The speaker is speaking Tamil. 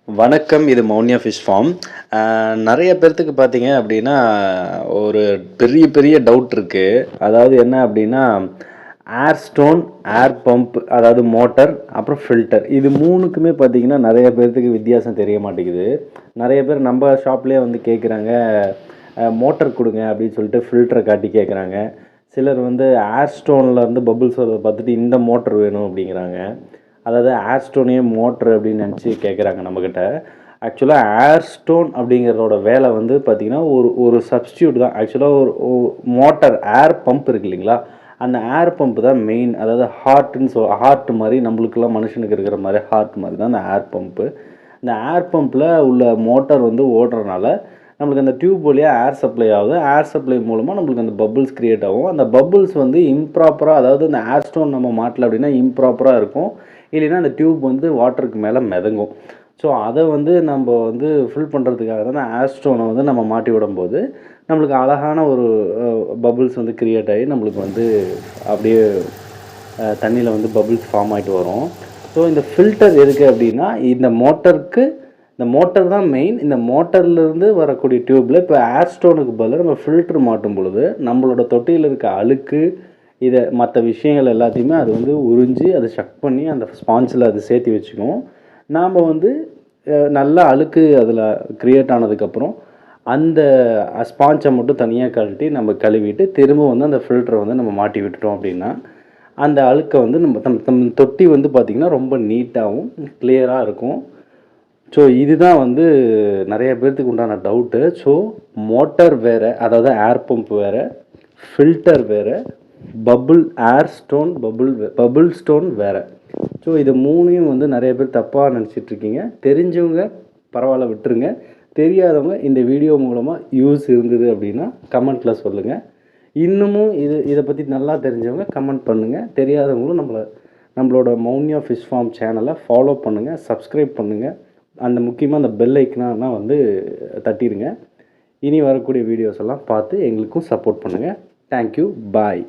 வணக்கம். இது மௌன்யா ஃபிஷ் ஃபார்ம். நெறைய பேர்த்துக்கு பார்த்தீங்க அப்டின்னா, ஒரு பெரிய பெரிய டவுட் இருக்கு. அதாவது என்ன அப்டின்னா, ஏர் ஸ்டோன், ஏர் பம்ப் அதாவது மோட்டார், அப்புறம் ஃபில்டர். இது 3க்குமே பார்த்தீங்கன்னா, நெறைய பேர்த்துக்கு வித்தியாசம் தெரிய மாட்டேங்குது. நெறைய பேர் நம்ப ஷாப்லயே வந்து கேட்குறாங்க, மோட்டார் குடுங்க அப்டின்னு சொல்லிட்டு ஃபில்டர காட்டி கேட்குறாங்க. சிலர் வந்து ஏர் ஸ்டோன்லேருந்து பபிள்ஸ் வரத பார்த்துட்டு இந்த மோட்டர் வேணும் அப்டிங்கிறாங்க. அதாவது ஏர் ஸ்டோனே மோட்ரு அப்படின்னு நினச்சி கேட்குறாங்க நம்மக்கிட்ட. ஆக்சுவலாக ஏர் ஸ்டோன் அப்படிங்கிறதோட வேலை வந்து பார்த்திங்கன்னா ஒரு ஒரு சப்ஸ்டியூட் தான். ஆக்சுவலாக ஒரு மோட்டார் ஏர் பம்ப் இருக்கு இல்லைங்களா, அந்த ஏர் பம்ப் தான் மெயின். அதாவது ஹார்ட் மாதிரி நம்மளுக்கெல்லாம் மனுஷனுக்கு இருக்கிற மாதிரி ஹார்ட் மாதிரி தான் அந்த ஏர் பம்ப்பு. இந்த ஏர் பம்பில் உள்ள மோட்டார் வந்து ஓடுறதுனால நம்மளுக்கு அந்த டியூப் வழியாக ஏர் சப்ளை ஆகுது. ஏர் சப்ளை மூலமாக நம்மளுக்கு அந்த பபுள்ஸ் க்ரியேட் ஆகும். அந்த பபுள்ஸ் வந்து இம்ப்ராப்பராக, அதாவது இந்த ஏர் ஸ்டோன் நம்ம மாட்டல அப்படின்னா இம்ப்ராப்பராக இருக்கும். இல்லைன்னா அந்த டியூப் வந்து வாட்டருக்கு மேலே மிதங்கும். ஸோ அதை வந்து நம்ம வந்து ஃபில் பண்ணுறதுக்காக தான் ஏர் ஸ்டோனை வந்து நம்ம மாட்டி விடும்போது நம்மளுக்கு அழகான ஒரு பபுள்ஸ் வந்து க்ரியேட் ஆகி நம்மளுக்கு வந்து அப்படியே தண்ணியில் வந்து பபுள்ஸ் ஃபார்ம் ஆகிட்டு வரும். ஸோ இந்த ஃபில்டர் எதுக்கு அப்படின்னா, இந்த மோட்டர் தான் மெயின். இந்த மோட்டர்லேருந்து வரக்கூடிய டியூப்பில் இப்போ ஏர் ஸ்டோனுக்கு பதிலாக நம்ம ஃபில்ட்ரு மாட்டும் பொழுது நம்மளோட தொட்டியில் இருக்க அழுக்கு, இதை மற்ற விஷயங்கள் எல்லாத்தையுமே அது வந்து உறிஞ்சி அதை சக் பண்ணி அந்த ஸ்பான்ஸில் அது சேர்த்து வச்சுக்கும். நாம் வந்து நல்லா அழுக்கு அதில் க்ரியேட் ஆனதுக்கப்புறம் அந்த ஸ்பான்ஸை மட்டும் தனியாக கழட்டி நம்ம கழுவிட்டு திரும்ப வந்து அந்த ஃபில்டரை வந்து நம்ம மாட்டி விட்டுட்டோம் அப்படின்னா, அந்த அழுக்கை வந்து நம்ம தொட்டி வந்து பார்த்திங்கன்னா ரொம்ப நீட்டாகவும் கிளியராக இருக்கும். ஸோ இதுதான் வந்து நிறைய பேர்த்துக்கு உண்டான டவுட்டு. ஸோ மோட்டார் வேறு, அதாவது ஏர் பம்ப் வேறு, ஃபில்டர் வேறு, பபுள் ஸ்டோன் வேறு. ஸோ இது 3யும் வந்து நிறைய பேர் தப்பாக நினச்சிட்ருக்கீங்க. தெரிஞ்சவங்க பரவாயில்ல விட்டுருங்க. தெரியாதவங்க இந்த வீடியோ மூலமாக யூஸ் இருந்தது அப்படின்னா கமெண்ட்டில் சொல்லுங்கள். இன்னமும் இதை பற்றி நல்லா தெரிஞ்சவங்க கமெண்ட் பண்ணுங்கள். தெரியாதவங்களும் நம்மளோட மௌன்யா ஃபிஷ் ஃபார்ம் சேனலை ஃபாலோ பண்ணுங்கள், சப்ஸ்கிரைப் பண்ணுங்கள். அந்த முக்கியமாக அந்த பெல் ஐக்கனா வந்து தட்டிடுங்க. இனி வரக்கூடிய வீடியோஸ் எல்லாம் பார்த்து எங்களுக்கும் சப்போர்ட் பண்ணுங்கள். தேங்க்யூ. பாய்.